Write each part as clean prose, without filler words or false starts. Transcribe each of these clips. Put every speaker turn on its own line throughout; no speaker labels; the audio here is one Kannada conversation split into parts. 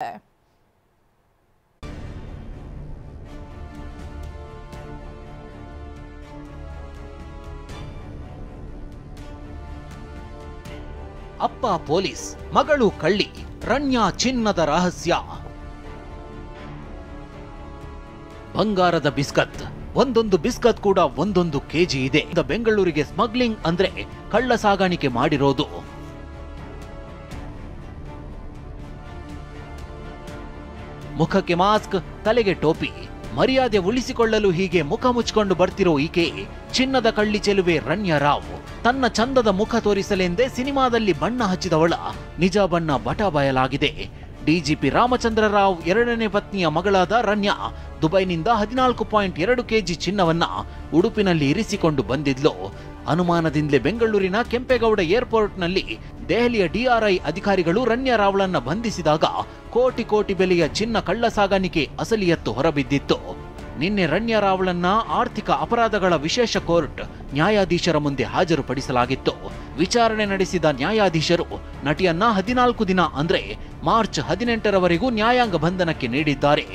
ಅಪ್ಪ ಪೊಲೀಸ್, ಮಗಳು ಕಳ್ಳಿ, ರಣ್ಯಾ ಚಿನ್ನದ ರಹಸ್ಯ. ಬಂಗಾರದ ಬಿಸ್ಕತ್, ಒಂದೊಂದು ಬಿಸ್ಕತ್ ಕೂಡ ಒಂದೊಂದು ಕೆಜಿ ಇದೆ. ಬೆಂಗಳೂರಿಗೆ ಸ್ಮಗ್ಲಿಂಗ್ ಅಂದ್ರೆ ಕಳ್ಳ ಸಾಗಾಣಿಕೆ ಮಾಡಿರೋದು. ಮುಖಕ್ಕೆ ಮಾಸ್ಕ್, ತಲೆಗೆ ಟೋಪಿ, ಮರ್ಯಾದೆ ಉಳಿಸಿಕೊಳ್ಳಲು ಹೀಗೆ ಮುಖ ಮುಚ್ಚಿಕೊಂಡು ಬರ್ತಿರೋ ಈಕೆ ಚಿನ್ನದ ಕಳ್ಳಿ ಚೆಲುವೆ ರಣ್ಯಾ ರಾವ್. ತನ್ನ ಚಂದದ ಮುಖ ತೋರಿಸಲೆಂದೇ ಸಿನಿಮಾದಲ್ಲಿ ಬಣ್ಣ ಹಚ್ಚಿದವಳ ನಿಜ ಬಣ್ಣ ಬಟ ಬಯಲಾಗಿದೆ. ಡಿಜಿಪಿ ರಾಮಚಂದ್ರ ರಾವ್ ಎರಡನೇ ಪತ್ನಿಯ ಮಗಳಾದ ರಣ್ಯಾ ದುಬೈನಿಂದ 14.2 ಕೆಜಿ ಚಿನ್ನವನ್ನ ಉಡುಪಿನಲ್ಲಿ ಇರಿಸಿಕೊಂಡು ಬಂದಿದ್ಲು. ಅನುಮಾನದಿಂದಲೇ ಬೆಂಗಳೂರಿನ ಕೆಂಪೇಗೌಡ ಏರ್ಪೋರ್ಟ್ನಲ್ಲಿ ದೆಹಲಿಯ ಡಿಆರ್ಐ ಅಧಿಕಾರಿಗಳು ರಣ್ಯಾ ರಾವ್ಳನ್ನ ಬಂಧಿಸಿದಾಗ ಕೋಟಿ ಕೋಟಿ ಬೆಲೆಯ ಚಿನ್ನ ಕಳ್ಳ ಸಾಗಾಣಿಕೆ ಅಸಲಿಯತ್ತು ಹೊರಬಿದ್ದಿತ್ತು. ನಿನ್ನೆ ರಣ್ಯಾ ರಾವ್ಳನ್ನ ಆರ್ಥಿಕ ಅಪರಾಧಗಳ ವಿಶೇಷ ಕೋರ್ಟ್ ನ್ಯಾಯಾಧೀಶರ ಮುಂದೆ ಹಾಜರುಪಡಿಸಲಾಗಿತ್ತು. ವಿಚಾರಣೆ ನಡೆಸಿದ ನ್ಯಾಯಾಧೀಶರು ನಟಿಯನ್ನ 14 ದಿನ ಅಂದ್ರೆ ಮಾರ್ಚ್ 18ರವರೆಗೂ ನ್ಯಾಯಾಂಗ ಬಂಧನಕ್ಕೆ ನೀಡಿದ್ದಾರೆ.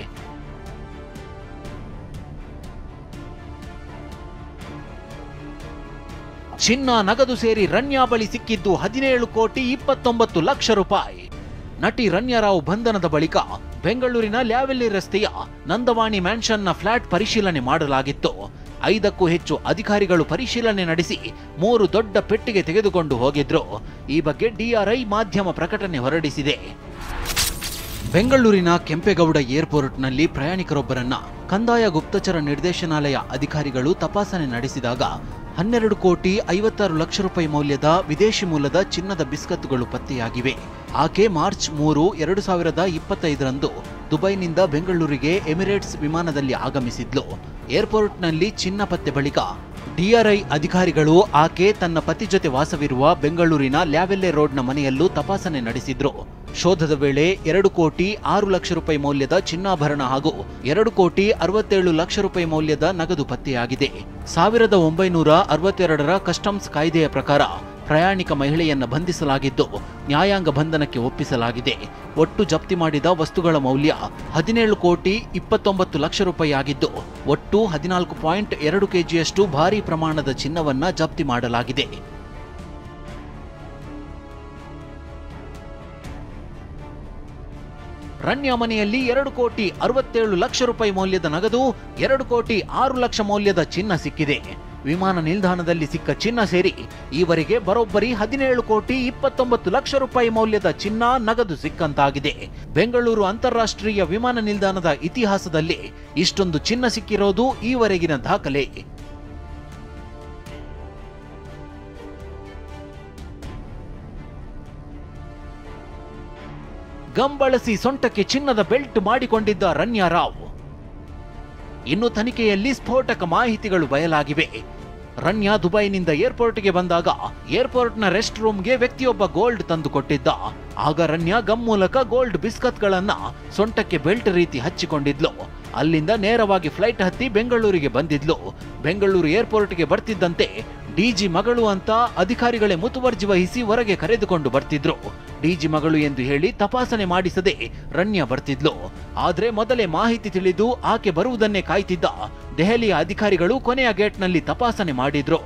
ಚಿನ್ನ ನಗದು ಸೇರಿ ರಣ್ಯಾ ಬಳಿ ಸಿಕ್ಕಿದ್ದು 17 ಕೋಟಿ 29 ಲಕ್ಷ ರೂಪಾಯಿ. ನಟಿ ರಣ್ಯಾ ರಾವ್ ಬಂಧನದ ಬಳಿಕ ಬೆಂಗಳೂರಿನ ಲ್ಯಾವೆಲ್ಲಿ ರಸ್ತೆಯ ನಂದವಾಣಿ ಮ್ಯಾನ್ಷನ್ನ ಫ್ಲಾಟ್ ಪರಿಶೀಲನೆ ಮಾಡಲಾಗಿತ್ತು. 5ಕ್ಕೂ ಹೆಚ್ಚು ಅಧಿಕಾರಿಗಳು ಪರಿಶೀಲನೆ ನಡೆಸಿ 3 ದೊಡ್ಡ ಪೆಟ್ಟಿಗೆ ತೆಗೆದುಕೊಂಡು ಹೋಗಿದ್ರು. ಈ ಬಗ್ಗೆ ಡಿಆರ್ಐ ಮಾಧ್ಯಮ ಪ್ರಕಟಣೆ ಹೊರಡಿಸಿದೆ. ಬೆಂಗಳೂರಿನ ಕೆಂಪೇಗೌಡ ಏರ್ಪೋರ್ಟ್ನಲ್ಲಿ ಪ್ರಯಾಣಿಕರೊಬ್ಬರನ್ನ ಕಂದಾಯ ಗುಪ್ತಚರ ನಿರ್ದೇಶನಾಲಯ ಅಧಿಕಾರಿಗಳು ತಪಾಸಣೆ ನಡೆಸಿದಾಗ 12 ಕೋಟಿ 56 ಲಕ್ಷ ರೂಪಾಯಿ ಮೌಲ್ಯದ ವಿದೇಶಿ ಮೂಲದ ಚಿನ್ನದ ಬಿಸ್ಕತ್ಗಳು ಪತ್ತೆಯಾಗಿವೆ. ಆಕೆ ಮಾರ್ಚ್ 3, 2025ರಂದು ದುಬೈನಿಂದ ಬೆಂಗಳೂರಿಗೆ ಎಮಿರೇಟ್ಸ್ ವಿಮಾನದಲ್ಲಿ ಆಗಮಿಸಿದ್ಲು. ಏರ್ಪೋರ್ಟ್ನಲ್ಲಿ ಚಿನ್ನ ಪತ್ತೆ ಬಳಿಕ ಡಿಆರ್ಐ ಅಧಿಕಾರಿಗಳು ಆಕೆ ತನ್ನ ಪತಿ ಜೊತೆ ವಾಸವಿರುವ ಬೆಂಗಳೂರಿನ ಲ್ಯಾವೆಲ್ಲೆ ರೋಡ್ನ ಮನೆಯಲ್ಲೂ ತಪಾಸಣೆ ನಡೆಸಿದ್ರು. ಶೋಧದ ವೇಳೆ 2 ಕೋಟಿ 6 ಲಕ್ಷ ರೂಪಾಯಿ ಮೌಲ್ಯದ ಚಿನ್ನಾಭರಣ ಹಾಗೂ 2 ಕೋಟಿ 67 ಲಕ್ಷ ರೂಪಾಯಿ ಮೌಲ್ಯದ ನಗದು ಪತ್ತೆಯಾಗಿದೆ. 1962ರ ಕಸ್ಟಮ್ಸ್ ಕಾಯ್ದೆಯ ಪ್ರಕಾರ ಪ್ರಯಾಣಿಕ ಮಹಿಳೆಯನ್ನ ಬಂಧಿಸಲಾಗಿದ್ದು ನ್ಯಾಯಾಂಗ ಬಂಧನಕ್ಕೆ ಒಪ್ಪಿಸಲಾಗಿದೆ. ಒಟ್ಟು ಜಪ್ತಿ ಮಾಡಿದ ವಸ್ತುಗಳ ಮೌಲ್ಯ 17 ಕೋಟಿ 29 ಲಕ್ಷ ರೂಪಾಯಿ ಆಗಿದ್ದು ಒಟ್ಟು 14.2 ಕೆಜಿಯಷ್ಟು ಭಾರೀ ಪ್ರಮಾಣದ ಚಿನ್ನವನ್ನ ಜಪ್ತಿ ಮಾಡಲಾಗಿದೆ. ರಣ್ಯಾ ಮನೆಯಲ್ಲಿ 2 ಕೋಟಿ 67 ಲಕ್ಷ ರೂಪಾಯಿ ಮೌಲ್ಯದ ನಗದು, 2 ಕೋಟಿ 6 ಲಕ್ಷ ಮೌಲ್ಯದ ಚಿನ್ನ ಸಿಕ್ಕಿದೆ. ವಿಮಾನ ನಿಲ್ದಾಣದಲ್ಲಿ ಸಿಕ್ಕ ಚಿನ್ನ ಸೇರಿ ಈವರೆಗೆ ಬರೋಬ್ಬರಿ 17 ಕೋಟಿ 29 ಲಕ್ಷ ರೂಪಾಯಿ ಮೌಲ್ಯದ ಚಿನ್ನ ನಗದು ಸಿಕ್ಕಂತಾಗಿದೆ. ಬೆಂಗಳೂರು ಅಂತಾರಾಷ್ಟ್ರೀಯ ವಿಮಾನ ನಿಲ್ದಾಣದ ಇತಿಹಾಸದಲ್ಲಿ ಇಷ್ಟೊಂದು ಚಿನ್ನ ಸಿಕ್ಕಿರೋದು ಈವರೆಗಿನ ದಾಖಲೆ. ಗಮ್ ಬಳಸಿ ಸೊಂಟಕ್ಕೆ ಚಿನ್ನದ ಬೆಲ್ಟ್ ಮಾಡಿಕೊಂಡಿದ್ದ ರಣ್ಯಾ ರಾವ್. ಇನ್ನು ತನಿಖೆಯಲ್ಲಿ ಸ್ಫೋಟಕ ಮಾಹಿತಿಗಳು ಬಯಲಾಗಿವೆ. ರಣ್ಯಾ ದುಬೈನಿಂದ ಏರ್ಪೋರ್ಟ್ಗೆ ಬಂದಾಗ ಏರ್ಪೋರ್ಟ್ನ ರೆಸ್ಟ್ ರೂಮ್ಗೆ ವ್ಯಕ್ತಿಯೊಬ್ಬ ಗೋಲ್ಡ್ ತಂದು ಕೊಟ್ಟಿದ್ದ. ಆಗ ರಣ್ಯಾ ಗಮ್ ಮೂಲಕ ಗೋಲ್ಡ್ ಬಿಸ್ಕತ್ಗಳನ್ನ ಸೊಂಟಕ್ಕೆ ಬೆಲ್ಟ್ ರೀತಿ ಹಚ್ಚಿಕೊಂಡಿದ್ಲು. ಅಲ್ಲಿಂದ ನೇರವಾಗಿ ಫ್ಲೈಟ್ ಹತ್ತಿ ಬೆಂಗಳೂರಿಗೆ ಬಂದಿದ್ಲು. ಬೆಂಗಳೂರು ಏರ್ಪೋರ್ಟ್ಗೆ ಬರ್ತಿದ್ದಂತೆ ಡಿಜಿ ಮಗಳು ಅಂತ ಅಧಿಕಾರಿಗಳೇ ಮುತುವರ್ಜಿ ವಹಿಸಿ ಹೊರಗೆ ಕರೆದುಕೊಂಡು ಬರ್ತಿದ್ರು. ಡಿಜಿ ಮಗಳು ಎಂದು ಹೇಳಿ ತಪಾಸಣೆ ಮಾಡಿಸದೆ ರಣ್ಯಾ ಬರ್ತಿದ್ಲು. ಆದ್ರೆ ಮೊದಲೇ ಮಾಹಿತಿ ತಿಳಿದು ಆಕೆ ಬರುವುದನ್ನೇ ಕಾಯ್ತಿದ್ದ ದೆಹಲಿಯ ಅಧಿಕಾರಿಗಳು ಕೊನೆಯ ಗೇಟ್ನಲ್ಲಿ ತಪಾಸಣೆ ಮಾಡಿದ್ರು.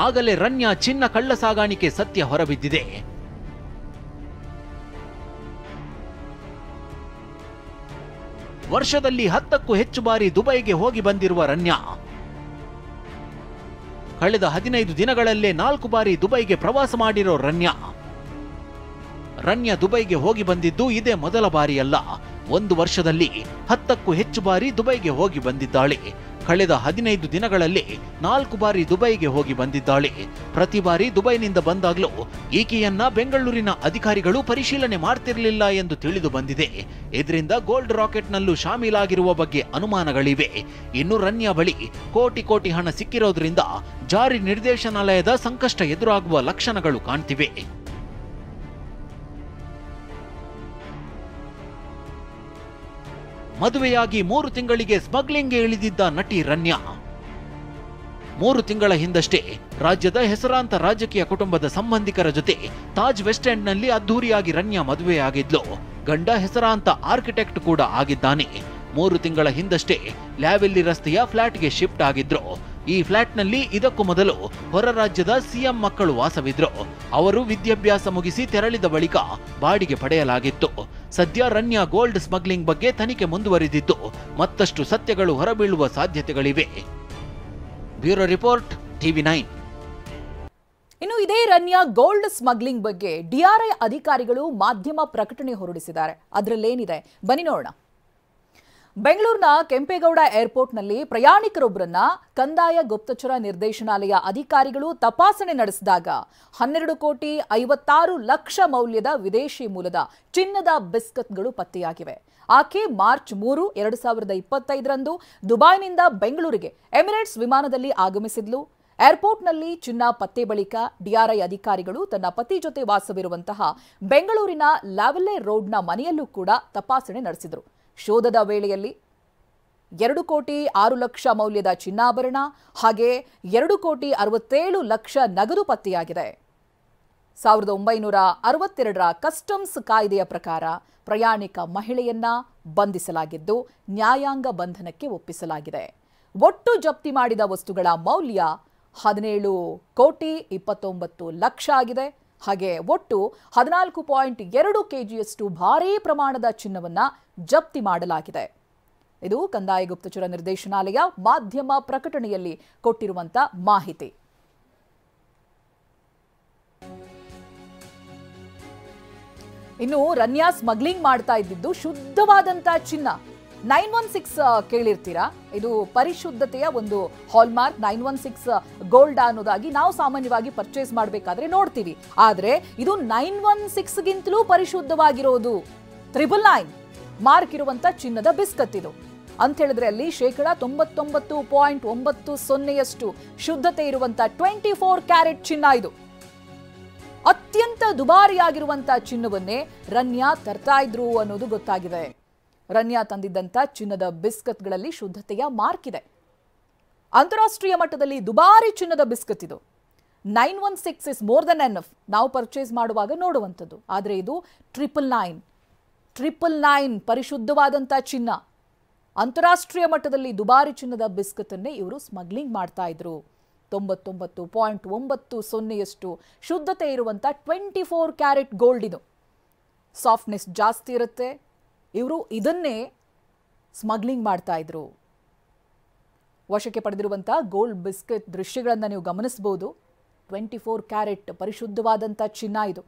ಆಗಲೇ ರಣ್ಯಾ ಚಿನ್ನ ಕಳ್ಳ ಸಾಗಾಣಿಕೆ ಸತ್ಯ ಹೊರಬಿದ್ದಿದೆ. ವರ್ಷದಲ್ಲಿ 10ಕ್ಕೂ ಹೆಚ್ಚು ಬಾರಿ ದುಬೈಗೆ ಹೋಗಿ ಬಂದಿರುವ ರಣ್ಯಾ ಕಳೆದ 15 ದಿನಗಳಲ್ಲೇ 4 ಬಾರಿ ದುಬೈಗೆ ಪ್ರವಾಸ ಮಾಡಿರೋ ರಣ್ಯಾ ದುಬೈಗೆ ಹೋಗಿ ಬಂದಿದ್ದು ಇದೇ ಮೊದಲ ಬಾರಿಯಲ್ಲ. 1 ವರ್ಷದಲ್ಲಿ 10ಕ್ಕೂ ಹೆಚ್ಚು ಬಾರಿ ದುಬೈಗೆ ಹೋಗಿ ಬಂದಿದ್ದಾಳೆ. ಕಳೆದ 15 ದಿನಗಳಲ್ಲಿ 4 ಬಾರಿ ದುಬೈಗೆ ಹೋಗಿ ಬಂದಿದ್ದಾಳೆ. ಪ್ರತಿ ಬಾರಿ ದುಬೈನಿಂದ ಬಂದಾಗಲೂ ಈಕೆಯನ್ನ ಬೆಂಗಳೂರಿನ ಅಧಿಕಾರಿಗಳು ಪರಿಶೀಲನೆ ಮಾಡ್ತಿರಲಿಲ್ಲ ಎಂದು ತಿಳಿದು ಬಂದಿದೆ. ಇದರಿಂದ ಗೋಲ್ಡ್ ರಾಕೆಟ್ನಲ್ಲೂ ಶಾಮೀಲಾಗಿರುವ ಬಗ್ಗೆ ಅನುಮಾನಗಳಿವೆ. ಇನ್ನು ರಣ್ಯಾ ಬಳಿ ಕೋಟಿ ಕೋಟಿ ಹಣ ಸಿಕ್ಕಿರೋದ್ರಿಂದ ಜಾರಿ ನಿರ್ದೇಶನಾಲಯದ ಸಂಕಷ್ಟ ಎದುರಾಗುವ ಲಕ್ಷಣಗಳು ಕಾಣ್ತಿವೆ. ಮದುವೆಯಾಗಿ 3 ತಿಂಗಳಿಗೆ ಸ್ಮಗ್ಲಿಂಗ್ಗೆ ಇಳಿದಿದ್ದ ನಟಿ ರಣ್ಯಾ 3 ತಿಂಗಳ ಹಿಂದಷ್ಟೇ ರಾಜ್ಯದ ಹೆಸರಾಂತ ರಾಜಕೀಯ ಕುಟುಂಬದ ಸಂಬಂಧಿಕರ ಜೊತೆ ತಾಜ್ ವೆಸ್ಟ್ ಎಂಡ್ನಲ್ಲಿ ಅದ್ದೂರಿಯಾಗಿ ರಣ್ಯಾ ಮದುವೆಯಾಗಿದ್ಲು. ಗಂಡ ಹೆಸರಾಂತ ಆರ್ಕಿಟೆಕ್ಟ್ ಕೂಡ ಆಗಿದ್ದಾನೆ. 3 ತಿಂಗಳ ಹಿಂದಷ್ಟೇ ಲ್ಯಾವೆಲ್ಲಿ ರಸ್ತೆಯ ಫ್ಲಾಟ್ಗೆ ಶಿಫ್ಟ್ ಆಗಿದ್ರು. ಈ ಫ್ಲಾಟ್ನಲ್ಲಿ ಇದಕ್ಕೂ ಮೊದಲು ಹೊರ ರಾಜ್ಯದ ಸಿಎಂ ಮಕ್ಕಳು ವಾಸವಿದ್ರು. ಅವರು ವಿದ್ಯಾಭ್ಯಾಸ ಮುಗಿಸಿ ತೆರಳಿದ ಬಳಿಕ ಬಾಡಿಗೆ ಪಡೆಯಲಾಗಿತ್ತು. ಸದ್ಯ ರನ್ಯಾ ಗೋಲ್ಡ್ ಸ್ಮಗ್ಲಿಂಗ್ ಬಗ್ಗೆ ತನಿಖೆ ಮುಂದುವರಿದಿದ್ದು ಮತ್ತಷ್ಟು ಸತ್ಯಗಳು ಹೊರಬೀಳುವ ಸಾಧ್ಯತೆಗಳಿವೆ. Bureau report, TV9.
ಇನ್ನು ಇದೇ ರನ್ಯಾ ಗೋಲ್ಡ್ ಸ್ಮಗ್ಲಿಂಗ್ ಬಗ್ಗೆ ಡಿಆರ್ಐ ಅಧಿಕಾರಿಗಳು ಮಾಧ್ಯಮ ಪ್ರಕಟಣೆ ಹೊರಡಿಸಿದ್ದಾರೆ. ಅದರಲ್ಲೇನಿದೆ ಬನ್ನಿ ನೋಡೋಣ. ಬೆಂಗಳೂರಿನ ಕೆಂಪೇಗೌಡ ಏರ್ಪೋರ್ಟ್ನಲ್ಲಿ ಪ್ರಯಾಣಿಕರೊಬ್ಬರನ್ನ ಕಂದಾಯ ಗುಪ್ತಚರ ನಿರ್ದೇಶನಾಲಯ ಅಧಿಕಾರಿಗಳು ತಪಾಸಣೆ ನಡೆಸಿದಾಗ 12,56,00,000 ಮೌಲ್ಯದ ವಿದೇಶಿ ಮೂಲದ ಚಿನ್ನದ ಬಿಸ್ಕತ್ಗಳು ಪತ್ತೆಯಾಗಿವೆ. ಆಕೆ ಮಾರ್ಚ್ 3, 2025ರಂದು ದುಬೈನಿಂದ ಬೆಂಗಳೂರಿಗೆ ಎಮಿರೇಟ್ಸ್ ವಿಮಾನದಲ್ಲಿ ಆಗಮಿಸಿದ್ಲು. ಏರ್ಪೋರ್ಟ್ನಲ್ಲಿ ಚಿನ್ನ ಪತ್ತೆ ಬಳಿಕ ಡಿಆರ್ಐ ಅಧಿಕಾರಿಗಳು ತನ್ನ ಪತಿ ಜೊತೆ ವಾಸವಿರುವಂತಹ ಬೆಂಗಳೂರಿನ ಲ್ಯಾವೆಲ್ಲೆ ರೋಡ್ನ ಮನೆಯಲ್ಲೂ ಕೂಡ ತಪಾಸಣೆ ನಡೆಸಿದರು. ಶೋಧದ ವೇಳೆಯಲ್ಲಿ 2,06,00,000 ಮೌಲ್ಯದ ಚಿನ್ನಾಭರಣ ಹಾಗೆ 2,67,00,000 ನಗದು ಪತ್ತೆಯಾಗಿದೆ. 1962ರ ಕಸ್ಟಮ್ಸ್ ಕಾಯ್ದೆಯ ಪ್ರಕಾರ ಪ್ರಯಾಣಿಕ ಮಹಿಳೆಯನ್ನ ಬಂಧಿಸಲಾಗಿದ್ದು ನ್ಯಾಯಾಂಗ ಬಂಧನಕ್ಕೆ ಒಪ್ಪಿಸಲಾಗಿದೆ. ಒಟ್ಟು ಜಪ್ತಿ ಮಾಡಿದ ವಸ್ತುಗಳ ಮೌಲ್ಯ 17,29,00,000 ಆಗಿದೆ. ಹಾಗೆ ಒಟ್ಟು 14.2 kgಯಷ್ಟು ಭಾರೀ ಪ್ರಮಾಣದ ಚಿನ್ನವನ್ನ ಜಪ್ತಿ ಮಾಡಲಾಗಿದೆ. ಇದು ಕಂದಾಯ ಗುಪ್ತಚರ ನಿರ್ದೇಶನಾಲಯ ಮಾಧ್ಯಮ ಪ್ರಕಟಣೆಯಲ್ಲಿ ಕೊಟ್ಟಿರುವಂತ ಮಾಹಿತಿ. ಇನ್ನು ರನ್ಯಾ ಸ್ಮಗ್ಲಿಂಗ್ ಮಾಡ್ತಾ ಇದ್ದಿದ್ದು ಶುದ್ಧವಾದಂತ ಚಿನ್ನ. 916 ಕೇಳಿರ್ತೀರಾ, ಇದು ಪರಿಶುದ್ಧತೆಯ ಒಂದು ಹಾಲ್ಮಾರ್ಕ್. 916 ಗೋಲ್ಡ್ ಅನ್ನೋದಾಗಿ ನಾವು ಸಾಮಾನ್ಯವಾಗಿ ಪರ್ಚೇಸ್ ಮಾಡಬೇಕಾದ್ರೆ ನೋಡ್ತೀವಿ. ಆದ್ರೆ ಇದು 916ಗಿಂತಲೂ ಪರಿಶುದ್ಧವಾಗಿರೋದು 999 ಮಾರ್ಕ್ ಇರುವಂತ ಚಿನ್ನದ ಬಿಸ್ಕತ್ ಇದು ಅಂತ ಹೇಳಿದ್ರೆ ಅಲ್ಲಿ 99.90% ಶುದ್ಧತೆ ಇರುವಂತ 24 ಕ್ಯಾರೆಟ್ ಚಿನ್ನ ಇದು. ಅತ್ಯಂತ ದುಬಾರಿಯಾಗಿರುವಂತ ಚಿನ್ನವನ್ನೇ ರನ್ಯಾ ತರ್ತಾ ಇದ್ರು ಅನ್ನೋದು ಗೊತ್ತಾಗಿದೆ. ರನ್ಯಾ ತಂದಿದ್ದಂತ ಚಿನ್ನದ ಬಿಸ್ಕತ್ಗಳಲ್ಲಿ ಶುದ್ಧತೆಯ ಮಾರ್ಕ್ ಇದೆ. ಅಂತಾರಾಷ್ಟ್ರೀಯ ಮಟ್ಟದಲ್ಲಿ ದುಬಾರಿ ಚಿನ್ನದ ಬಿಸ್ಕತ್ ಇದು. 916 ಇಸ್ ಮೋರ್ ದೆನ್ ಎನಫ್ ನಾವು ಪರ್ಚೇಸ್ ಮಾಡುವಾಗ ನೋಡುವಂಥದ್ದು. ಆದರೆ ಇದು 999 ಪರಿಶುದ್ಧವಾದಂಥ ಚಿನ್ನ. ಅಂತಾರಾಷ್ಟ್ರೀಯ ಮಟ್ಟದಲ್ಲಿ ದುಬಾರಿ ಚಿನ್ನದ ಬಿಸ್ಕತ್ತನ್ನೇ ಇವರು ಸ್ಮಗ್ಲಿಂಗ್ ಮಾಡ್ತಾ ಇದ್ರು. 99.90% ಶುದ್ಧತೆ ಇರುವಂಥ 24 ಕ್ಯಾರೆಟ್ ಗೋಲ್ಡ್ ಇದು. ಸಾಫ್ಟ್ನೆಸ್ ಜಾಸ್ತಿ ಇರುತ್ತೆ. ಇವರು ಇದನ್ನೇ ಸ್ಮಗ್ಲಿಂಗ್ ಮಾಡ್ತಾ ಇದ್ರು. ವಶಕ್ಕೆ ಪಡೆದಿರುವಂಥ ಗೋಲ್ಡ್ ಬಿಸ್ಕೆಟ್ ದೃಶ್ಯಗಳನ್ನು ನೀವು ಗಮನಿಸಬಹುದು. 24 ಕ್ಯಾರೆಟ್ ಪರಿಶುದ್ಧವಾದಂಥ ಚಿನ್ನ ಇದು.